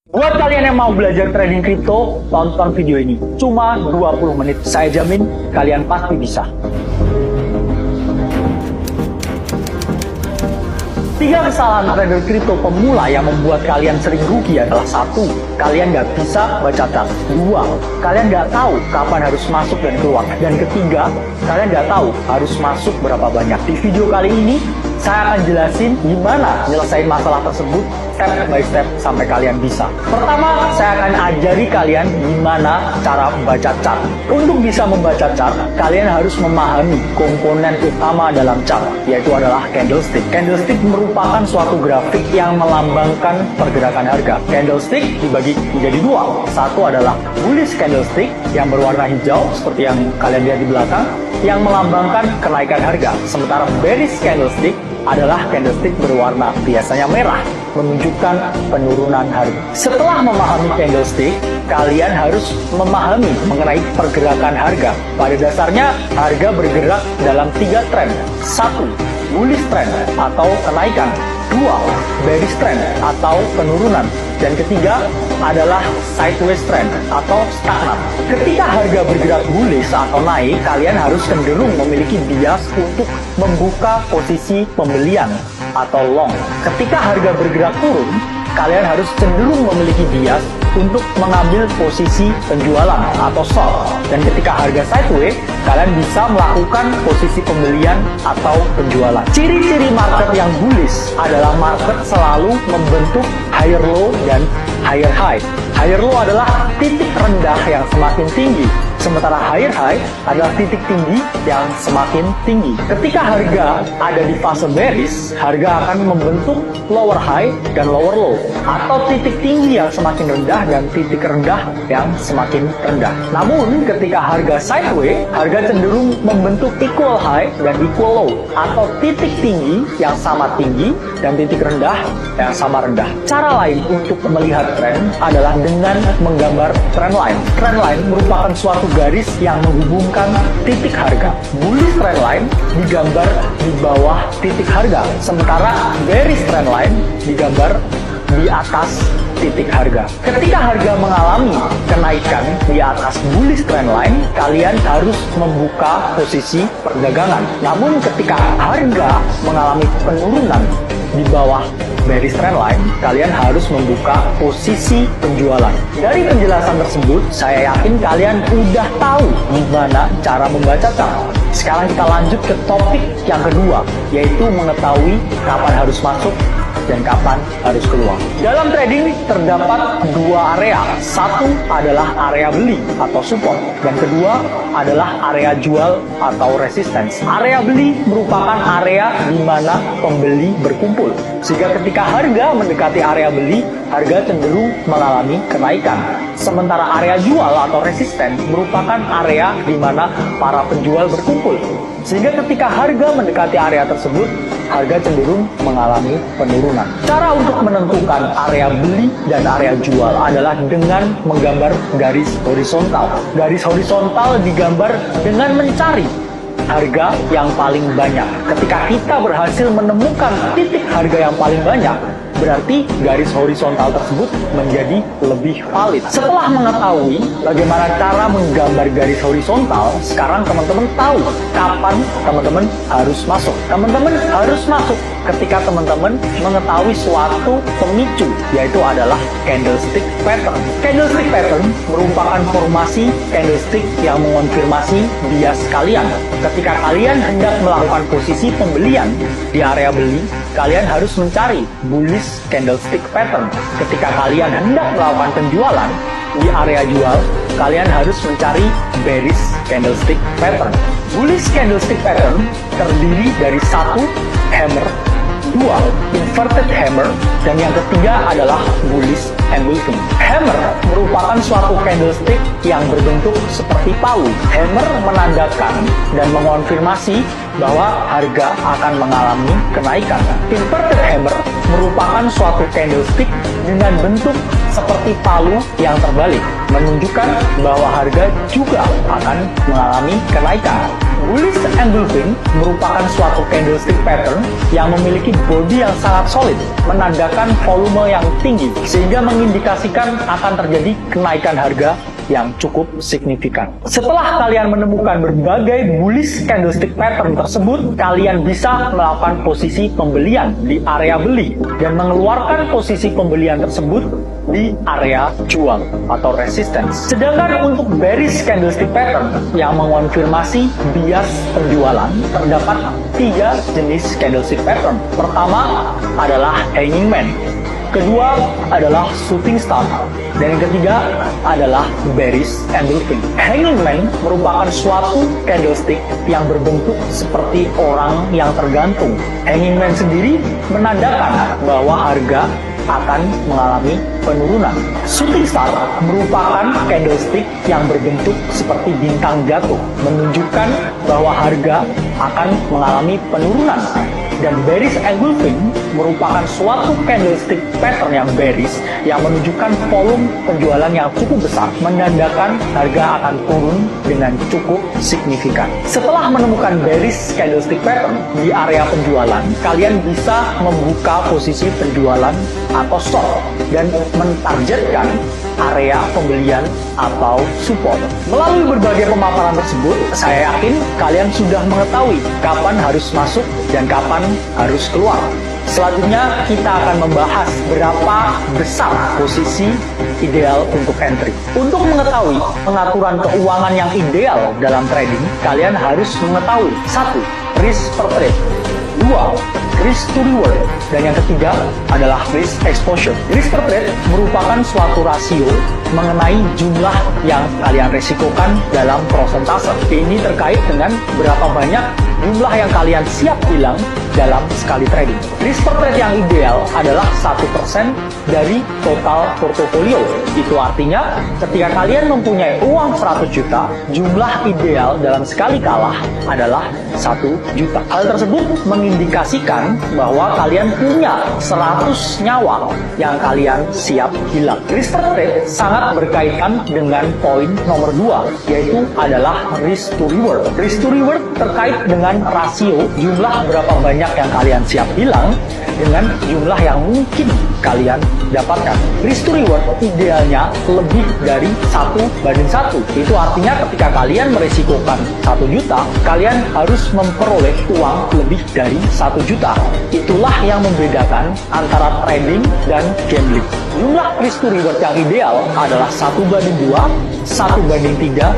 Buat kalian yang mau belajar trading kripto, tonton video ini. Cuma 20 menit. Saya jamin kalian pasti bisa. 3 kesalahan trader kripto pemula yang membuat kalian sering rugi adalah: 1. Kalian nggak bisa baca chart. 2. Kalian nggak tahu kapan harus masuk dan keluar. Dan ketiga, kalian nggak tahu harus masuk berapa banyak. Di video kali ini, saya akan jelasin gimana nyelesain masalah tersebut step by step sampai kalian bisa. Pertama, saya akan ajari kalian gimana cara membaca chart. Untuk bisa membaca chart, kalian harus memahami komponen utama dalam chart, yaitu adalah candlestick. Candlestick merupakan suatu grafik yang melambangkan pergerakan harga. Candlestick dibagi menjadi dua. Satu adalah bullish candlestick yang berwarna hijau seperti yang kalian lihat di belakang, yang melambangkan kenaikan harga. Sementara bearish candlestick adalah candlestick berwarna biasanya merah, menunjukkan penurunan harga. Setelah memahami candlestick, kalian harus memahami mengenai pergerakan harga. Pada dasarnya, harga bergerak dalam 3 tren. 1. Bullish trend atau kenaikan. 2. Bearish trend atau penurunan. Dan ketiga adalah sideways trend atau stagnan. Ketika harga bergerak bullish atau naik, kalian harus cenderung memiliki bias untuk membuka posisi pembelian atau long. Ketika harga bergerak turun, kalian harus cenderung memiliki bias untuk mengambil posisi penjualan atau short. Dan ketika harga sideways, kalian bisa melakukan posisi pembelian atau penjualan. Ciri-ciri market yang bullish adalah market selalu membentuk higher low dan higher high. Higher low adalah titik rendah yang semakin tinggi, sementara higher high adalah titik tinggi yang semakin tinggi. Ketika harga ada di fase bearish, harga akan membentuk lower high dan lower low, atau titik tinggi yang semakin rendah dan titik rendah yang semakin rendah. Namun ketika harga sideways, harga cenderung membentuk equal high dan equal low, atau titik tinggi yang sama tinggi dan titik rendah yang sama rendah. Cara lain untuk melihat tren adalah dengan menggambar trend line. Trend line merupakan suatu garis yang menghubungkan titik harga. Bullish trend line digambar di bawah titik harga, sementara bearish trend line digambar di atas titik harga. Ketika harga mengalami kenaikan di atas bullish trend line, kalian harus membuka posisi perdagangan. Namun ketika harga mengalami penurunan di bawah bearish trend line, kalian harus membuka posisi penjualan. Dari penjelasan tersebut, saya yakin kalian udah tahu gimana cara membaca chart. Sekarang kita lanjut ke topik yang kedua, yaitu mengetahui kapan harus masuk dan kapan harus keluar. Dalam trading terdapat 2 area. Satu adalah area beli atau support, dan kedua adalah area jual atau resistance. Area beli merupakan area di mana pembeli berkumpul, sehingga ketika harga mendekati area beli, harga cenderung mengalami kenaikan. Sementara area jual atau resisten merupakan area di mana para penjual berkumpul, sehingga ketika harga mendekati area tersebut, harga cenderung mengalami penurunan. Cara untuk menentukan area beli dan area jual adalah dengan menggambar garis horizontal. Garis horizontal digambar dengan mencari harga yang paling banyak. Ketika kita berhasil menemukan titik harga yang paling banyak, berarti garis horizontal tersebut menjadi lebih valid. Setelah mengetahui bagaimana cara menggambar garis horizontal, sekarang teman-teman tahu kapan teman-teman harus masuk. Teman-teman harus masuk ketika teman-teman mengetahui suatu pemicu, yaitu adalah candlestick pattern. Candlestick pattern merupakan formasi candlestick yang mengonfirmasi bias kalian. Ketika kalian hendak melakukan posisi pembelian di area beli, kalian harus mencari bullish candlestick pattern. Ketika kalian hendak melakukan penjualan di area jual, kalian harus mencari bearish candlestick pattern. Bullish candlestick pattern terdiri dari 1. Hammer, 2. Inverted hammer, dan yang ketiga adalah bullish engulfing. Hammer merupakan suatu candlestick yang berbentuk seperti palu. Hammer menandakan dan mengonfirmasi bahwa harga akan mengalami kenaikan. Inverted hammer merupakan suatu candlestick dengan bentuk seperti palu yang terbalik, menunjukkan bahwa harga juga akan mengalami kenaikan. Bullish engulfing merupakan suatu candlestick pattern yang memiliki body yang sangat solid, menandakan volume yang tinggi, sehingga mengindikasikan akan terjadi kenaikan harga yang cukup signifikan. Setelah kalian menemukan berbagai bullish candlestick pattern tersebut, kalian bisa melakukan posisi pembelian di area beli dan mengeluarkan posisi pembelian tersebut di area jual atau resistance. Sedangkan untuk bearish candlestick pattern yang mengonfirmasi bias penjualan, terdapat 3 jenis candlestick pattern. Pertama adalah hanging man, kedua adalah shooting star, dan yang ketiga adalah bearish engulfing. Hanging man merupakan suatu candlestick yang berbentuk seperti orang yang tergantung. Hanging man sendiri menandakan bahwa harga akan mengalami penurunan. Shooting star merupakan candlestick yang berbentuk seperti bintang jatuh, menunjukkan bahwa harga akan mengalami penurunan. Dan bearish engulfing merupakan suatu candlestick pattern yang bearish yang menunjukkan volume penjualan yang cukup besar, menandakan harga akan turun dengan cukup signifikan. Setelah menemukan bearish candlestick pattern di area penjualan, kalian bisa membuka posisi penjualan atau short dan mentargetkan area pembelian atau support. Melalui berbagai pemaparan tersebut, saya yakin kalian sudah mengetahui kapan harus masuk dan kapan harus keluar. Selanjutnya kita akan membahas berapa besar posisi ideal untuk entry. Untuk mengetahui pengaturan keuangan yang ideal dalam trading, kalian harus mengetahui 1. Risk per trade, 2. Risk to reward, dan yang ketiga adalah risk exposure. Risk per trade merupakan suatu rasio mengenai jumlah yang kalian resikokan dalam prosentase. Ini terkait dengan berapa banyak jumlah yang kalian siap hilang dalam sekali trading. Risk per trade yang ideal adalah 1% dari total portofolio. Itu artinya ketika kalian mempunyai uang 100 juta, jumlah ideal dalam sekali kalah adalah 1 juta. Hal tersebut mengindikasikan bahwa kalian punya 100 nyawa yang kalian siap hilang. Risk per trade sangat berkaitan dengan poin nomor 2, yaitu adalah risk to reward. Risk to reward terkait dengan rasio jumlah berapa banyak yang kalian siap hilang dengan jumlah yang mungkin kalian dapatkan. Risk to reward idealnya lebih dari 1:1. Itu artinya ketika kalian meresikokan 1 juta, kalian harus memperoleh uang lebih dari 1 juta. Itulah yang membedakan antara trading dan gambling. Jumlah risk to reward yang ideal adalah 1:2, 1:3,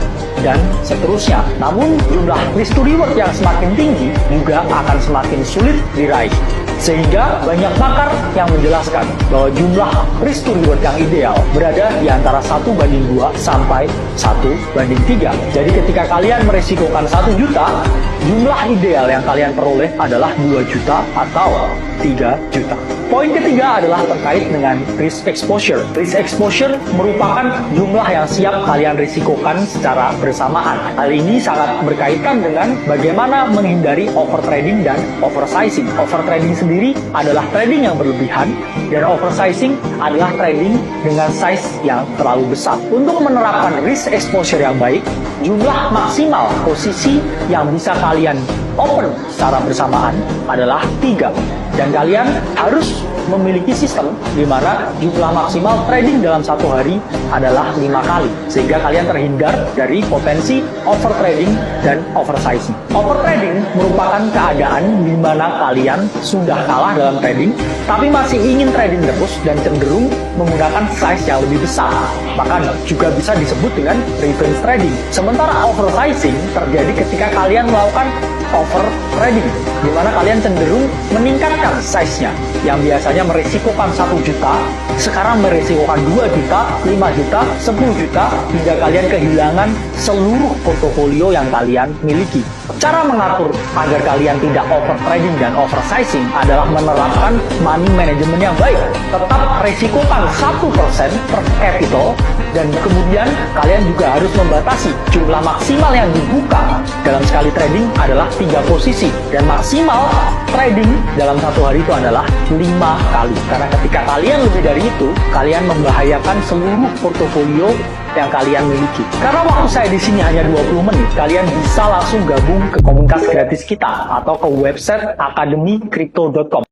dan seterusnya. Namun jumlah risk to reward yang semakin tinggi juga akan semakin sulit diraih. Sehingga banyak pakar yang menjelaskan bahwa jumlah risk to reward yang ideal berada di antara 1:2 sampai 1:3. Jadi ketika kalian meresikokan 1 juta, jumlah ideal yang kalian peroleh adalah 2 juta atau 3 juta. Poin ketiga adalah terkait dengan risk exposure. Risk exposure merupakan jumlah yang siap kalian risikokan secara bersamaan. Hal ini sangat berkaitan dengan bagaimana menghindari overtrading dan oversizing. Overtrading sendiri adalah trading yang berlebihan, dan oversizing adalah trading dengan size yang terlalu besar. Untuk menerapkan risk exposure yang baik, jumlah maksimal posisi yang bisa kalian open secara bersamaan adalah 3. Dan kalian harus memiliki sistem di mana jumlah maksimal trading dalam satu hari adalah 5 kali, sehingga kalian terhindar dari potensi overtrading dan oversizing. Overtrading merupakan keadaan di mana kalian sudah kalah dalam trading, tapi masih ingin trading terus dan cenderung menggunakan size yang lebih besar. Maka juga bisa disebut dengan revenge trading. Sementara oversizing terjadi ketika kalian melakukan over trading, di mana kalian cenderung meningkatkan size-nya yang biasanya meresikokan 1 juta, sekarang meresikokan 2 juta, 5 juta, 10 juta, hingga kalian kehilangan seluruh portofolio yang kalian miliki. Cara mengatur agar kalian tidak over trading dan oversizing adalah menerapkan money management yang baik. Tetap resikokan 1% per capital, dan kemudian kalian juga harus membatasi jumlah maksimal yang dibuka dalam sekali trading adalah 3 posisi. Dan maksimal trading dalam satu hari itu adalah 5 kali. Karena ketika kalian lebih dari itu, kalian membahayakan seluruh portofolio yang kalian miliki. Karena waktu saya di sini hanya 20 menit, kalian bisa langsung gabung ke komunitas gratis kita atau ke website akademicrypto.com.